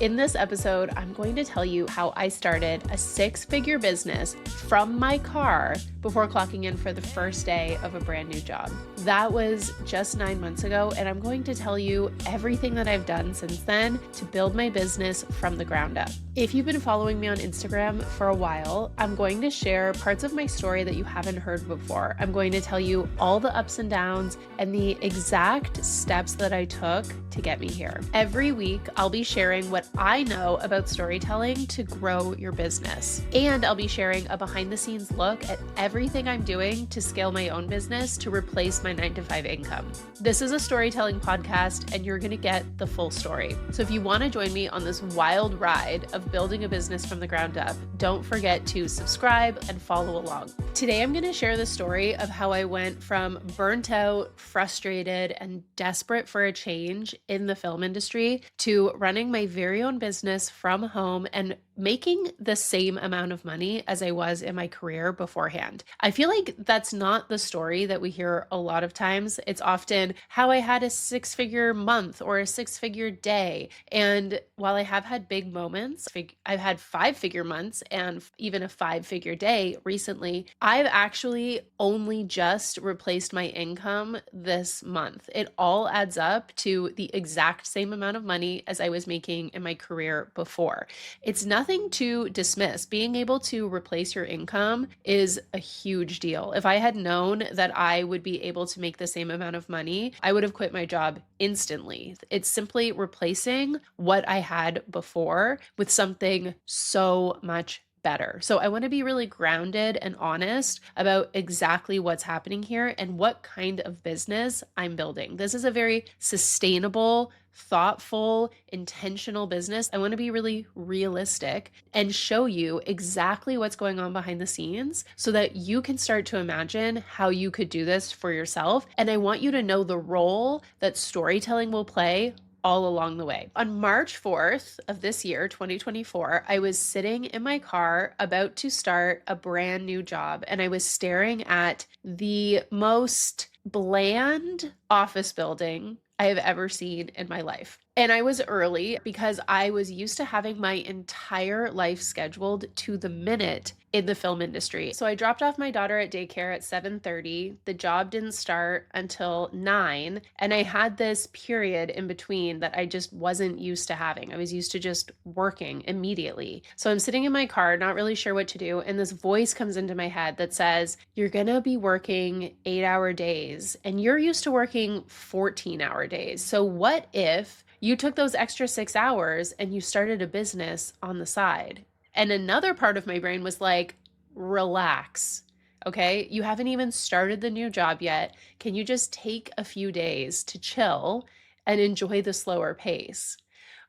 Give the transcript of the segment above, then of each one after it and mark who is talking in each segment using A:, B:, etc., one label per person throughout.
A: In this episode, I'm going to tell you how I started a six-figure business from my car before clocking in for the first day of a brand new job. That was just 9 months ago, and I'm going to tell you everything that I've done since then to build my business from the ground up. If you've been following me on Instagram for a while, I'm going to share parts of my story that you haven't heard before. I'm going to tell you all the ups and downs and the exact steps that I took to get me here. Every week, I'll be sharing what I know about storytelling to grow your business. And I'll be sharing a behind the scenes look at everything I'm doing to scale my own business to replace my 9-to-5 income. This is a storytelling podcast, and you're going to get the full story. So if you want to join me on this wild ride of building a business from the ground up, don't forget to subscribe and follow along. Today, I'm going to share the story of how I went from burnt out, frustrated, and desperate for a change in the film industry to running my very own business from home and making the same amount of money as I was in my career beforehand. I feel like that's not the story that we hear a lot of times. It's often how I had a six-figure month or a six-figure day. And while I have had big moments, I've had five-figure months and even a five-figure day recently, I've actually only just replaced my income this month. It all adds up to the exact same amount of money as I was making in my career before. It's nothing to dismiss. Being able to replace your income is a huge deal. If I had known that I would be able to make the same amount of money, I would have quit my job instantly. It's simply replacing what I had before with something so much better. So I want to be really grounded and honest about exactly what's happening here and what kind of business I'm building. This is a very sustainable, thoughtful, intentional business. I want to be really realistic and show you exactly what's going on behind the scenes so that you can start to imagine how you could do this for yourself. And I want you to know the role that storytelling will play all along the way. On March 4th of this year, 2024, I was sitting in my car about to start a brand new job, and I was staring at the most bland office building I have ever seen in my life. And I was early because I was used to having my entire life scheduled to the minute in the film industry. So I dropped off my daughter at daycare at 7:30. The job didn't start until 9. And I had this period in between that I just wasn't used to having. I was used to just working immediately. So I'm sitting in my car, not really sure what to do. And this voice comes into my head that says, you're going to be working 8-hour days and you're used to working 14-hour days. So what if you took those extra 6 hours and you started a business on the side? And another part of my brain was like, relax. Okay, you haven't even started the new job yet. Can you just take a few days to chill and enjoy the slower pace?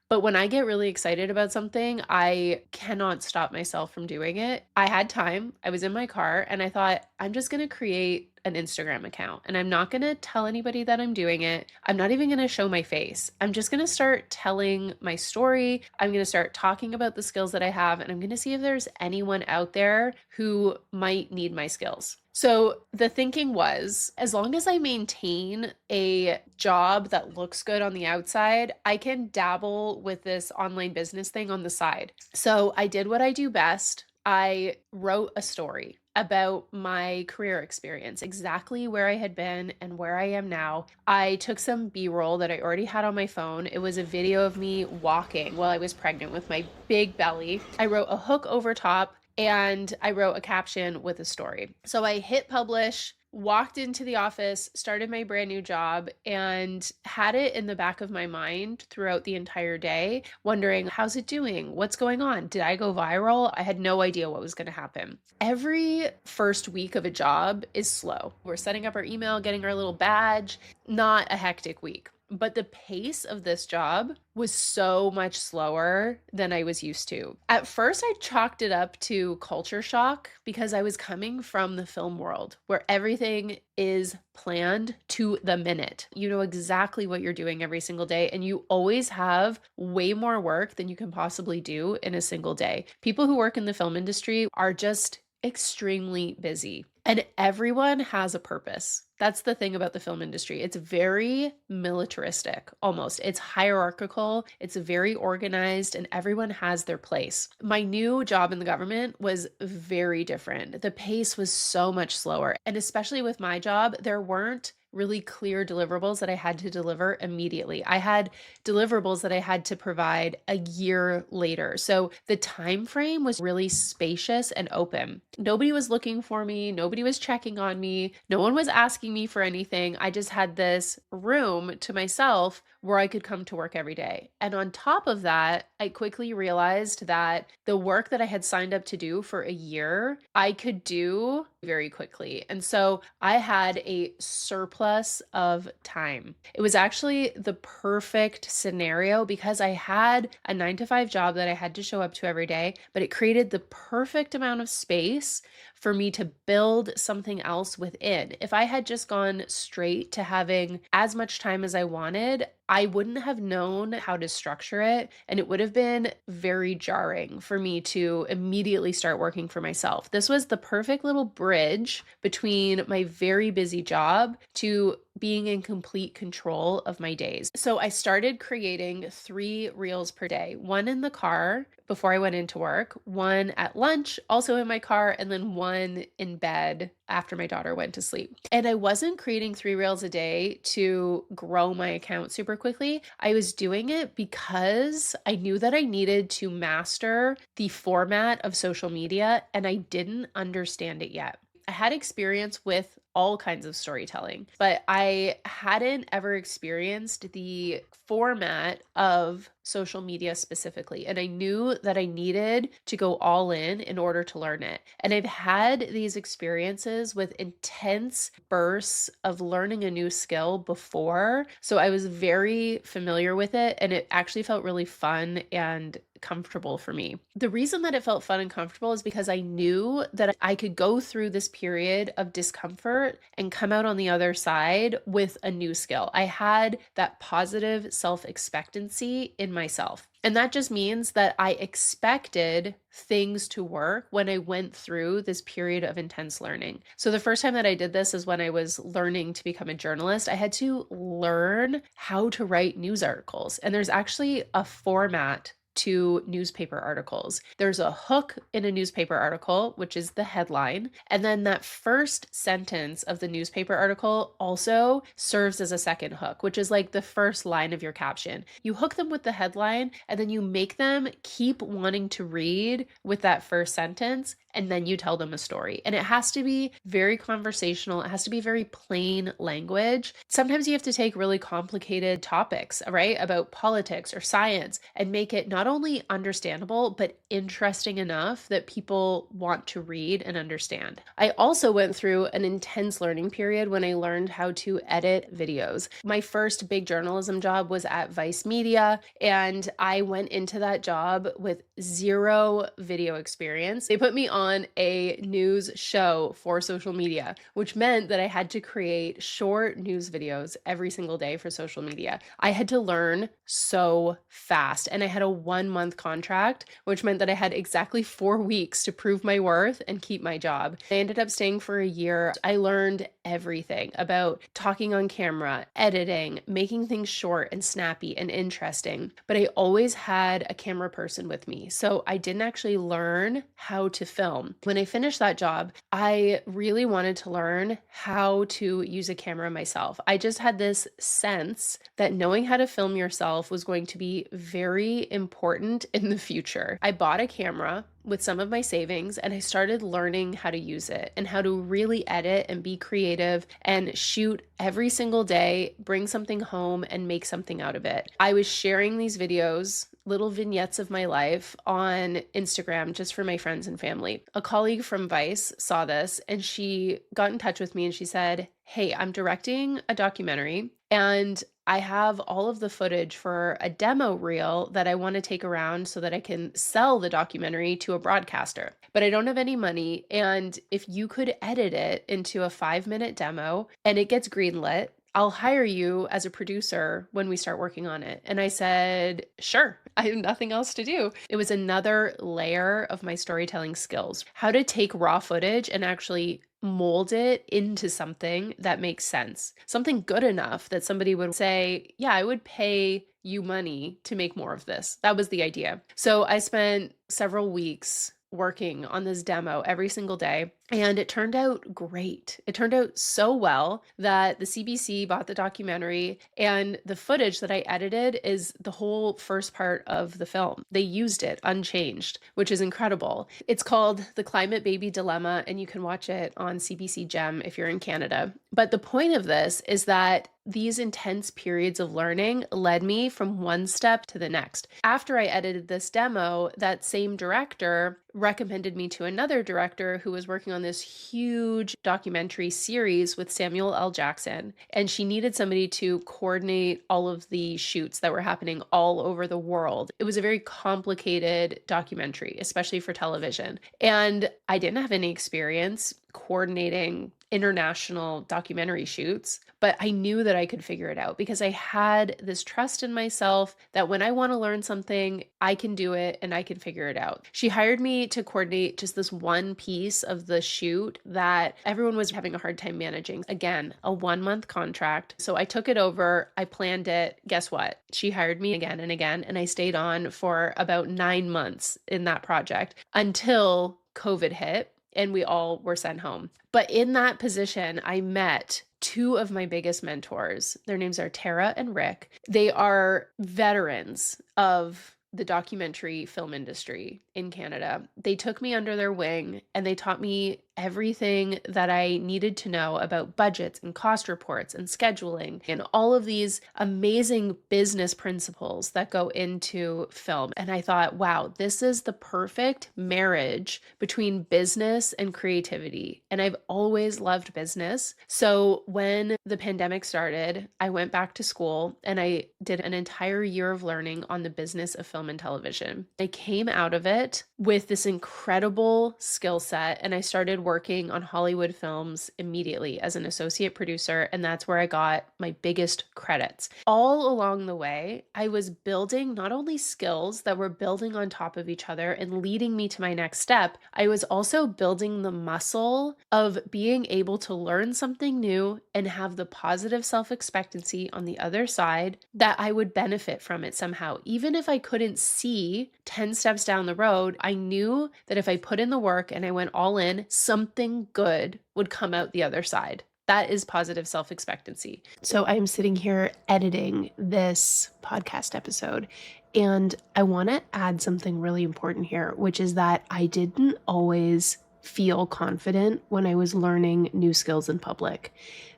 A: But when I get really excited about something, I cannot stop myself from doing it. I had time, I was in my car, and I thought, I'm just gonna create an Instagram account and I'm not gonna tell anybody that I'm doing it. I'm not even gonna show my face. I'm just gonna start telling my story. I'm gonna start talking about the skills that I have, and I'm gonna see if there's anyone out there who might need my skills. So the thinking was, as long as I maintain a job that looks good on the outside, I can dabble with this online business thing on the side. So I did what I do best. I wrote a story about my career experience, exactly where I had been and where I am now. I took some B-roll that I already had on my phone. It was a video of me walking while I was pregnant with my big belly. I wrote a hook over top, and I wrote a caption with a story. So I hit publish, walked into the office, started my brand new job, and had it in the back of my mind throughout the entire day, wondering, how's it doing? What's going on? Did I go viral? I had no idea what was going to happen. Every first week of a job is slow. We're setting up our email, getting our little badge, not a hectic week. But the pace of this job was so much slower than I was used to. At first, I chalked it up to culture shock because I was coming from the film world where everything is planned to the minute. You know exactly what you're doing every single day, and you always have way more work than you can possibly do in a single day. People who work in the film industry are just extremely busy. And everyone has a purpose. That's the thing about the film industry. It's very militaristic almost. It's hierarchical, it's very organized, and everyone has their place. My new job in the government was very different. The pace was so much slower. And especially with my job, there weren't really clear deliverables that I had to deliver immediately. I had deliverables that I had to provide a year later. So the time frame was really spacious and open. Nobody was looking for me, nobody was checking on me, no one was asking me for anything. I just had this room to myself where I could come to work every day. And on top of that, I quickly realized that the work that I had signed up to do for a year, I could do very quickly. And so I had a surplus of time. It was actually the perfect scenario because I had a 9 to 5 job that I had to show up to every day, but it created the perfect amount of space for me to build something else within. If I had just gone straight to having as much time as I wanted, I wouldn't have known how to structure it, and it would have been very jarring for me to immediately start working for myself. This was the perfect little bridge between my very busy job to being in complete control of my days. So I started creating 3 reels per day, one in the car before I went into work, one at lunch, also in my car, and then one in bed after my daughter went to sleep. And I wasn't creating 3 reels a day to grow my account super quickly. I was doing it because I knew that I needed to master the format of social media, and I didn't understand it yet. I had experience with all kinds of storytelling, but I hadn't ever experienced the format of social media specifically. And I knew that I needed to go all in order to learn it. And I've had these experiences with intense bursts of learning a new skill before. So I was very familiar with it, and it actually felt really fun and comfortable for me. The reason that it felt fun and comfortable is because I knew that I could go through this period of discomfort and come out on the other side with a new skill. I had that positive self-expectancy in myself. And that just means that I expected things to work when I went through this period of intense learning. So the first time that I did this is when I was learning to become a journalist. I had to learn how to write news articles. And there's actually a format to newspaper articles. There's a hook in a newspaper article, which is the headline. And then that first sentence of the newspaper article also serves as a second hook, which is like the first line of your caption. You hook them with the headline, and then you make them keep wanting to read with that first sentence, and then you tell them a story. And it has to be very conversational. It has to be very plain language. Sometimes you have to take really complicated topics, right, about politics or science, and make it not only understandable, but interesting enough that people want to read and understand. I also went through an intense learning period when I learned how to edit videos. My first big journalism job was at Vice Media, and I went into that job with 0 video experience. They put me on a news show for social media, which meant that I had to create short news videos every single day for social media. I had to learn so fast, and I had a 1-month contract, which meant that I had exactly 4 weeks to prove my worth and keep my job. I ended up staying for a year. I learned everything about talking on camera, editing, making things short and snappy and interesting. But I always had a camera person with me, so I didn't actually learn how to film. When I finished that job, I really wanted to learn how to use a camera myself. I just had this sense that knowing how to film yourself was going to be very important in the future. I bought a camera with some of my savings, and I started learning how to use it and how to really edit and be creative and shoot every single day, bring something home and make something out of it. I was sharing these videos, little vignettes of my life, on Instagram just for my friends and family. A colleague from Vice saw this, and she got in touch with me and she said, "Hey, I'm directing a documentary, and I have all of the footage for a demo reel that I want to take around so that I can sell the documentary to a broadcaster. But I don't have any money. And if you could edit it into a 5-minute demo and it gets greenlit, I'll hire you as a producer when we start working on it." And I said, sure, I have nothing else to do. It was another layer of my storytelling skills, how to take raw footage and actually mold it into something that makes sense, something good enough that somebody would say, yeah, I would pay you money to make more of this. That was the idea. So I spent several weeks working on this demo every single day. And it turned out great. It turned out so well that the CBC bought the documentary, and the footage that I edited is the whole first part of the film. They used it unchanged, which is incredible. It's called The Climate Baby Dilemma, and you can watch it on CBC Gem if you're in Canada. But the point of this is that these intense periods of learning led me from one step to the next. After I edited this demo, that same director recommended me to another director who was working on this huge documentary series with Samuel L. Jackson. And she needed somebody to coordinate all of the shoots that were happening all over the world. It was a very complicated documentary, especially for television. And I didn't have any experience coordinating international documentary shoots, but I knew that I could figure it out because I had this trust in myself that when I want to learn something, I can do it and I can figure it out. She hired me to coordinate just this one piece of the shoot that everyone was having a hard time managing. Again, a 1-month contract. So I took it over, I planned it. Guess what? She hired me again and again, and I stayed on for about 9 months in that project until COVID hit and we all were sent home. But in that position, I met two of my biggest mentors. Their names are Tara and Rick. They are veterans of the documentary film industry in Canada. They took me under their wing and they taught me everything that I needed to know about budgets and cost reports and scheduling and all of these amazing business principles that go into film. And I thought, wow, this is the perfect marriage between business and creativity. And I've always loved business. So when the pandemic started, I went back to school and I did an entire year of learning on the business of film and television. I came out of it with this incredible skill set and I started working on Hollywood films immediately as an associate producer, and that's where I got my biggest credits. All along the way, I was building not only skills that were building on top of each other and leading me to my next step, I was also building the muscle of being able to learn something new and have the positive self-expectancy on the other side that I would benefit from it somehow. Even if I couldn't see 10 steps down the road, I knew that if I put in the work and I went all in, something good would come out the other side. That is positive self-expectancy. So I'm sitting here editing this podcast episode, and I want to add something really important here, which is that I didn't always feel confident when I was learning new skills in public.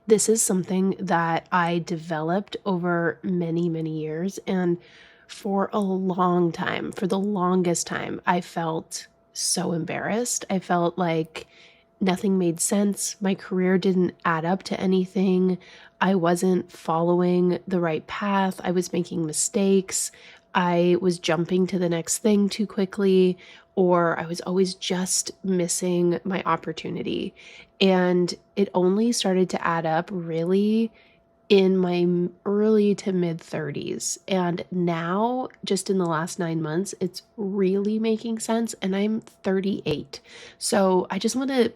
A: This is something that I developed over many, many years, and for a long time, for the longest time, I felt so embarrassed. I felt like nothing made sense. My career didn't add up to anything. I wasn't following the right path. I was making mistakes. I was jumping to the next thing too quickly, or I was always just missing my opportunity. And it only started to add up really in my early to mid 30s. And now, just in the last 9 months, it's really making sense. And I'm 38. So I just want to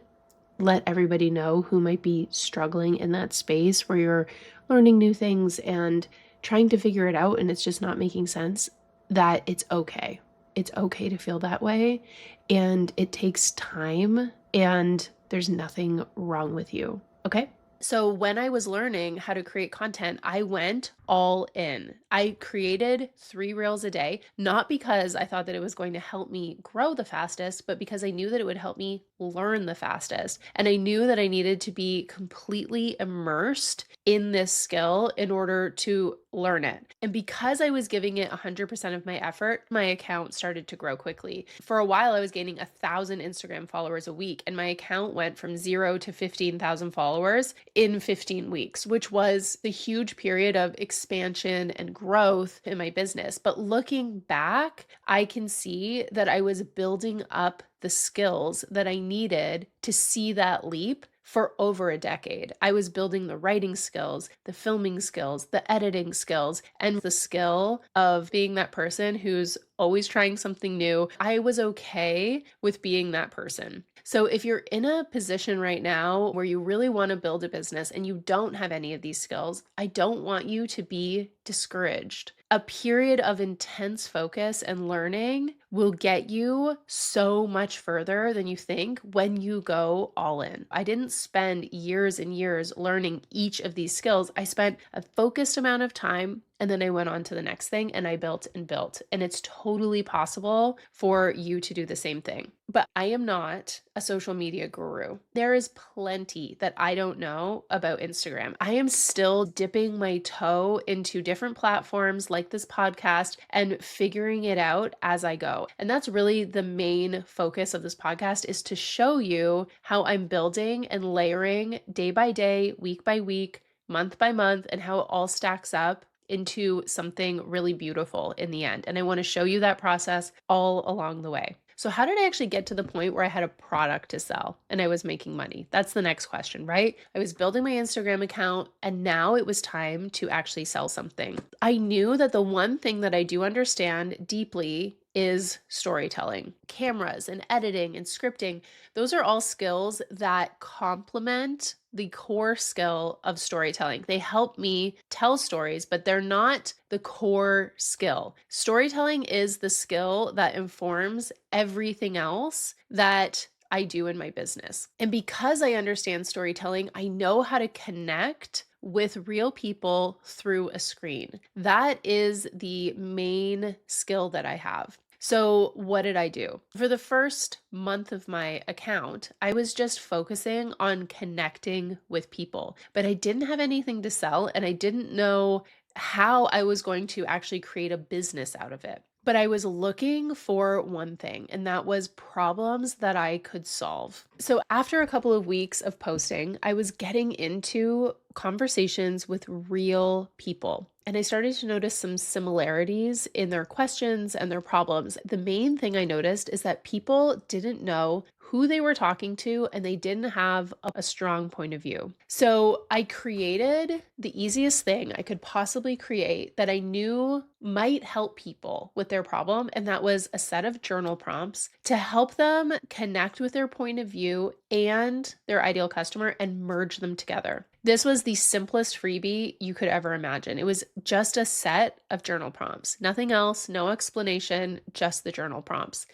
A: let everybody know who might be struggling in that space where you're learning new things and trying to figure it out and it's just not making sense, that it's okay. It's okay to feel that way. And it takes time and there's nothing wrong with you. Okay? So when I was learning how to create content, I went all in. I created 3 reels a day, not because I thought that it was going to help me grow the fastest, but because I knew that it would help me learn the fastest. And I knew that I needed to be completely immersed in this skill in order to learn it. And because I was giving it 100% of my effort, my account started to grow quickly. For a while, I was gaining 1,000 Instagram followers a week, and my account went from 0 to 15,000 followers in 15 weeks, which was the huge period of expansion and growth in my business. But looking back, I can see that I was building up the skills that I needed to see that leap for over a decade. I was building the writing skills, the filming skills, the editing skills, and the skill of being that person who's always trying something new. I was okay with being that person. So if you're in a position right now where you really want to build a business and you don't have any of these skills, I don't want you to be discouraged. A period of intense focus and learning will get you so much further than you think when you go all in. I didn't spend years and years learning each of these skills. I spent a focused amount of time and then I went on to the next thing and I built and built. And it's totally possible for you to do the same thing. But I am not a social media guru. There is plenty that I don't know about Instagram. I am still dipping my toe into different platforms like this podcast and figuring it out as I go. And that's really the main focus of this podcast, is to show you how I'm building and layering day by day, week by week, month by month, and how it all stacks up into something really beautiful in the end. And I want to show you that process all along the way. So how did I actually get to the point where I had a product to sell and I was making money? That's the next question, right? I was building my Instagram account and now it was time to actually sell something. I knew that the one thing that I do understand deeply is storytelling. Cameras and editing and scripting, those are all skills that complement the core skill of storytelling. They help me tell stories, but they're not the core skill. Storytelling is the skill that informs everything else that I do in my business. And because I understand storytelling, I know how to connect with real people through a screen. That is the main skill that I have. So what did I do? For the first month of my account, I was just focusing on connecting with people, but I didn't have anything to sell and I didn't know how I was going to actually create a business out of it. But I was looking for one thing, and that was problems that I could solve. So after a couple of weeks of posting, I was getting into conversations with real people. And I started to notice some similarities in their questions and their problems. The main thing I noticed is that people didn't know who they were talking to and they didn't have a strong point of view. So I created the easiest thing I could possibly create that I knew might help people with their problem. And that was a set of journal prompts to help them connect with their point of view and their ideal customer and merge them together. This was the simplest freebie you could ever imagine. It was just a set of journal prompts, nothing else, no explanation, just the journal prompts.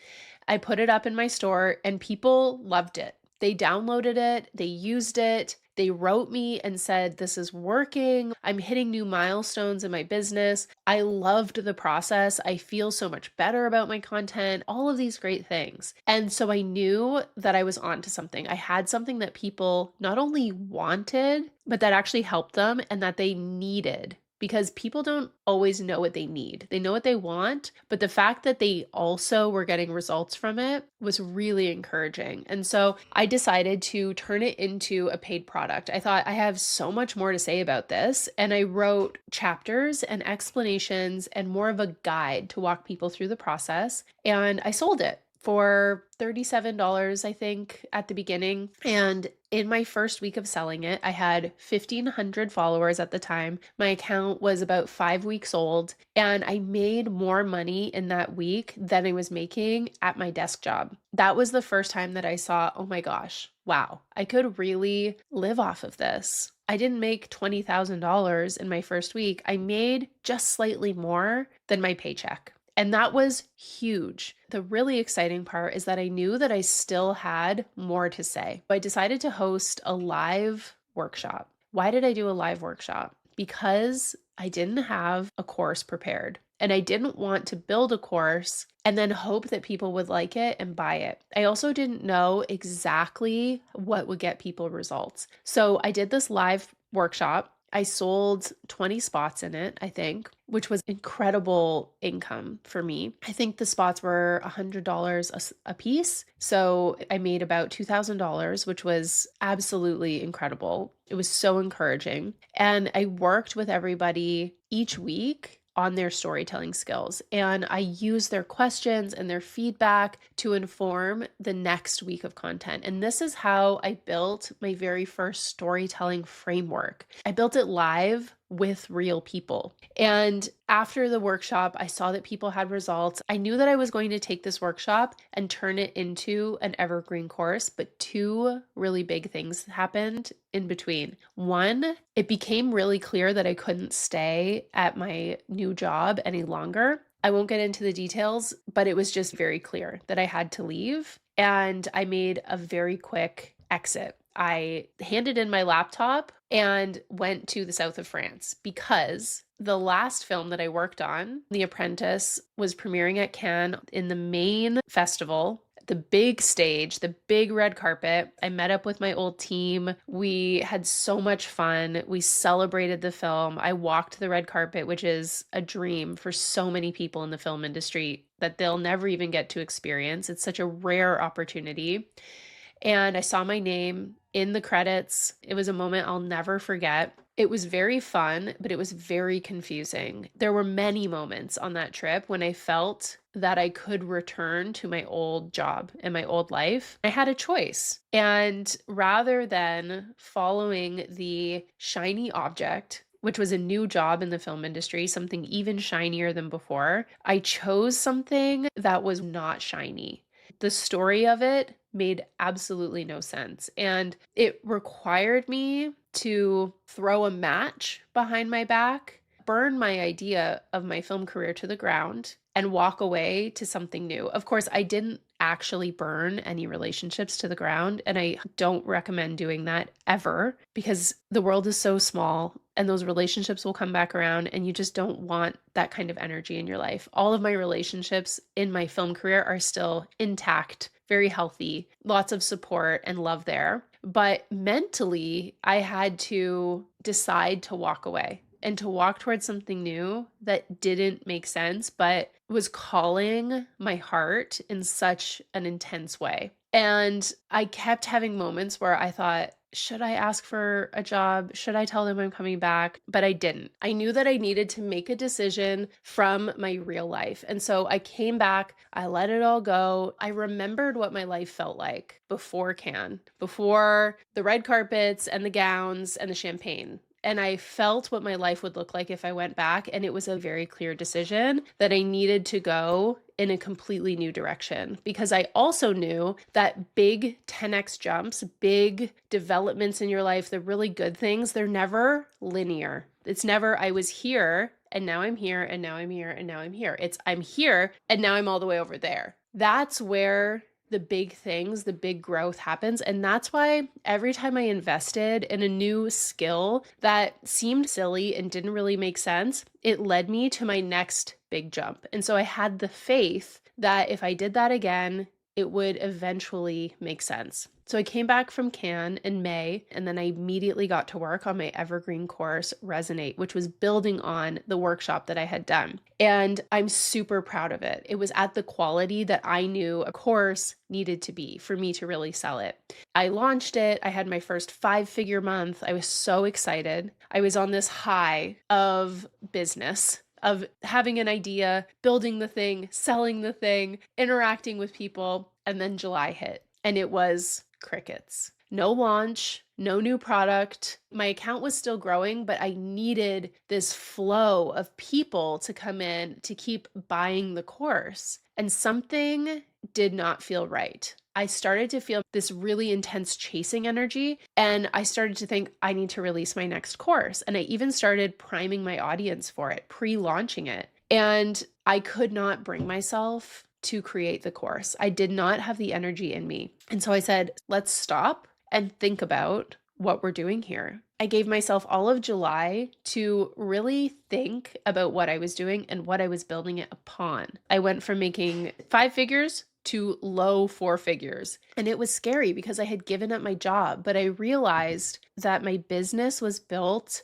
A: I put it up in my store and people loved it. They downloaded it, they used it, they wrote me and said, this is working. I'm hitting new milestones in my business. I loved the process. I feel so much better about my content, all of these great things. And so I knew that I was onto something. I had something that people not only wanted, but that actually helped them and that they needed. Because people don't always know what they need. They know what they want, but the fact that they also were getting results from it was really encouraging. And so I decided to turn it into a paid product. I thought I have so much more to say about this. And I wrote chapters and explanations and more of a guide to walk people through the process. And I sold it for $37, I think, at the beginning. And in my first week of selling it, I had 1,500 followers at the time. My account was about 5 weeks old, and I made more money in that week than I was making at my desk job. That was the first time that I saw, oh my gosh, wow, I could really live off of this. I didn't make $20,000 in my first week. I made just slightly more than my paycheck. And that was huge. The really exciting part is that I knew that I still had more to say. I decided to host a live workshop. Why did I do a live workshop? Because I didn't have a course prepared. And I didn't want to build a course and then hope that people would like it and buy it. I also didn't know exactly what would get people results. So I did this live workshop. I sold 20 spots in it, I think, which was incredible income for me. I think the spots were $100 a piece. So I made about $2,000, which was absolutely incredible. It was so encouraging. And I worked with everybody each week on their storytelling skills. And I use their questions and their feedback to inform the next week of content. And this is how I built my very first storytelling framework. I built it live with real people. And after the workshop, I saw that people had results. I knew that I was going to take this workshop and turn it into an evergreen course, but two really big things happened in between. One, it became really clear that I couldn't stay at my new job any longer. I won't get into the details, but it was just very clear that I had to leave. And I made a very quick exit. I handed in my laptop and went to the south of France because the last film that I worked on, The Apprentice, was premiering at Cannes in the main festival, the big stage, the big red carpet. I met up with my old team. We had so much fun. We celebrated the film. I walked the red carpet, which is a dream for so many people in the film industry that they'll never even get to experience. It's such a rare opportunity. And I saw my name in the credits. It was a moment I'll never forget. It was very fun, but it was very confusing. There were many moments on that trip when I felt that I could return to my old job and my old life. I had a choice. And rather than following the shiny object, which was a new job in the film industry, something even shinier than before, I chose something that was not shiny. The story of it made absolutely no sense. And it required me to throw a match behind my back, burn my idea of my film career to the ground, and walk away to something new. Of course, I didn't actually burn any relationships to the ground, and I don't recommend doing that ever because the world is so small and those relationships will come back around and you just don't want that kind of energy in your life. All of my relationships in my film career are still intact, very healthy, lots of support and love there. But mentally, I had to decide to walk away and to walk towards something new that didn't make sense, but was calling my heart in such an intense way. And I kept having moments where I thought, should I ask for a job? Should I tell them I'm coming back? But I didn't. I knew that I needed to make a decision from my real life. And so I came back, I let it all go. I remembered what my life felt like before Cannes, before the red carpets and the gowns and the champagne. And I felt what my life would look like if I went back. And it was a very clear decision that I needed to go in a completely new direction because I also knew that big 10x jumps, big developments in your life, the really good things, they're never linear. It's never, I was here and now I'm here and now I'm here and now I'm here. It's I'm here and now I'm all the way over there. That's where the big things, the big growth happens. And that's why every time I invested in a new skill that seemed silly and didn't really make sense, it led me to my next big jump. And so I had the faith that if I did that again, it would eventually make sense. So I came back from Cannes in May, and then I immediately got to work on my evergreen course, Resonate, which was building on the workshop that I had done. And I'm super proud of it. It was at the quality that I knew a course needed to be for me to really sell it. I launched it. I had my first 5-figure month. I was so excited. I was on this high of business, of having an idea, building the thing, selling the thing, interacting with people, and then July hit. And it was crickets. No launch, no new product. My account was still growing, but I needed this flow of people to come in to keep buying the course. And something did not feel right. I started to feel this really intense chasing energy, and I started to think I need to release my next course. And I even started priming my audience for it, pre-launching it. And I could not bring myself to create the course. I did not have the energy in me. And so I said, let's stop and think about what we're doing here. I gave myself all of July to really think about what I was doing and what I was building it upon. I went from making 5 figures to low 4 figures. And it was scary because I had given up my job, but I realized that my business was built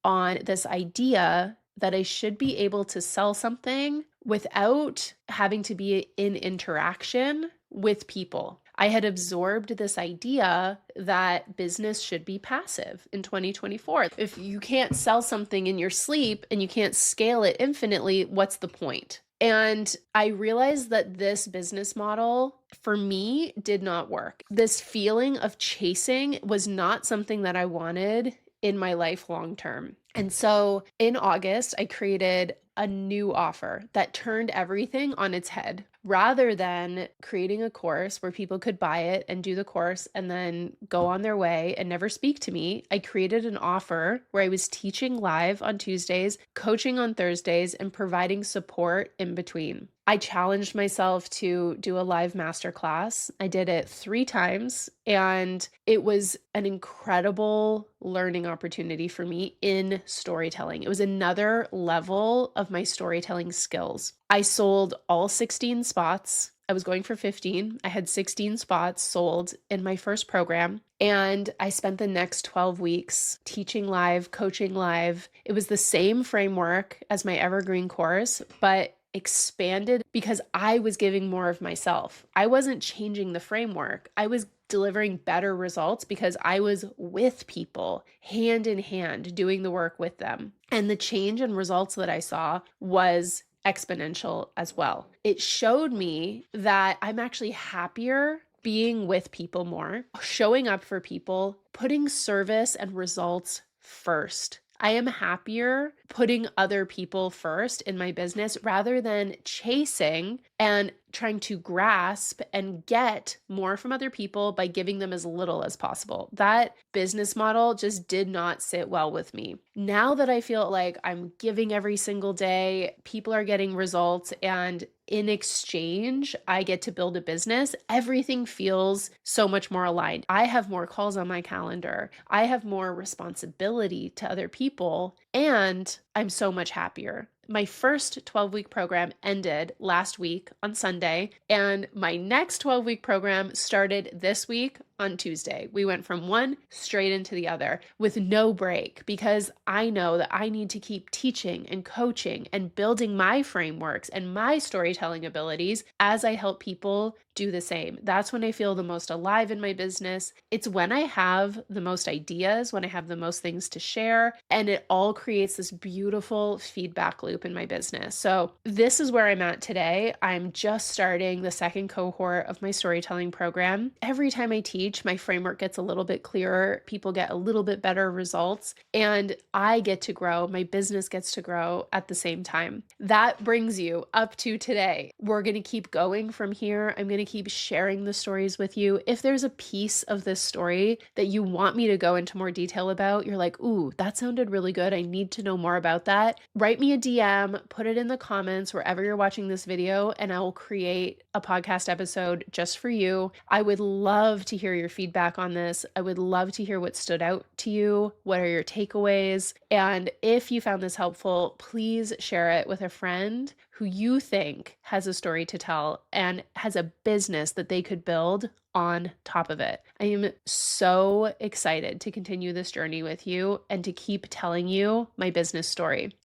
A: on this idea that I should be able to sell something without having to be in interaction with people. I had absorbed this idea that business should be passive in 2024. If you can't sell something in your sleep and you can't scale it infinitely, what's the point? And I realized that this business model for me did not work. This feeling of chasing was not something that I wanted in my life long term. And so in August, I created a new offer that turned everything on its head. Rather than creating a course where people could buy it and do the course and then go on their way and never speak to me, I created an offer where I was teaching live on Tuesdays, coaching on Thursdays, and providing support in between. I challenged myself to do a live masterclass. I did it 3 times, and it was an incredible learning opportunity for me in storytelling. It was another level of my storytelling skills. I sold all 16 spots. I was going for 15. I had 16 spots sold in my first program. And I spent the next 12 weeks teaching live, coaching live. It was the same framework as my evergreen course, but expanded because I was giving more of myself. I wasn't changing the framework. I was delivering better results because I was with people hand in hand doing the work with them. And the change and results that I saw was exponential as well. It showed me that I'm actually happier being with people more, showing up for people, putting service and results first. I am happier putting other people first in my business rather than chasing and trying to grasp and get more from other people by giving them as little as possible. That business model just did not sit well with me. Now that I feel like I'm giving every single day, people are getting results, and in exchange, I get to build a business, everything feels so much more aligned. I have more calls on my calendar. I have more responsibility to other people, and I'm so much happier. My first 12-week program ended last week on Sunday, and my next 12-week program started this week on Tuesday. We went from one straight into the other with no break because I know that I need to keep teaching and coaching and building my frameworks and my storytelling abilities as I help people do the same. That's when I feel the most alive in my business. It's when I have the most ideas, when I have the most things to share, and it all creates this beautiful feedback loop in my business. So this is where I'm at today. I'm just starting the second cohort of my storytelling program. Every time I teach, my framework gets a little bit clearer. People get a little bit better results, and I get to grow. My business gets to grow at the same time. That brings you up to today. We're going to keep going from here. I'm going to keep sharing the stories with you. If there's a piece of this story that you want me to go into more detail about, you're like, ooh, that sounded really good. I need to know more about that. Write me a DM, put it in the comments wherever you're watching this video, and I will create a podcast episode just for you. I would love to hear your feedback on this. I would love to hear what stood out to you. What are your takeaways? And if you found this helpful, please share it with a friend who you think has a story to tell and has a business that they could build on top of it. I am so excited to continue this journey with you and to keep telling you my business story.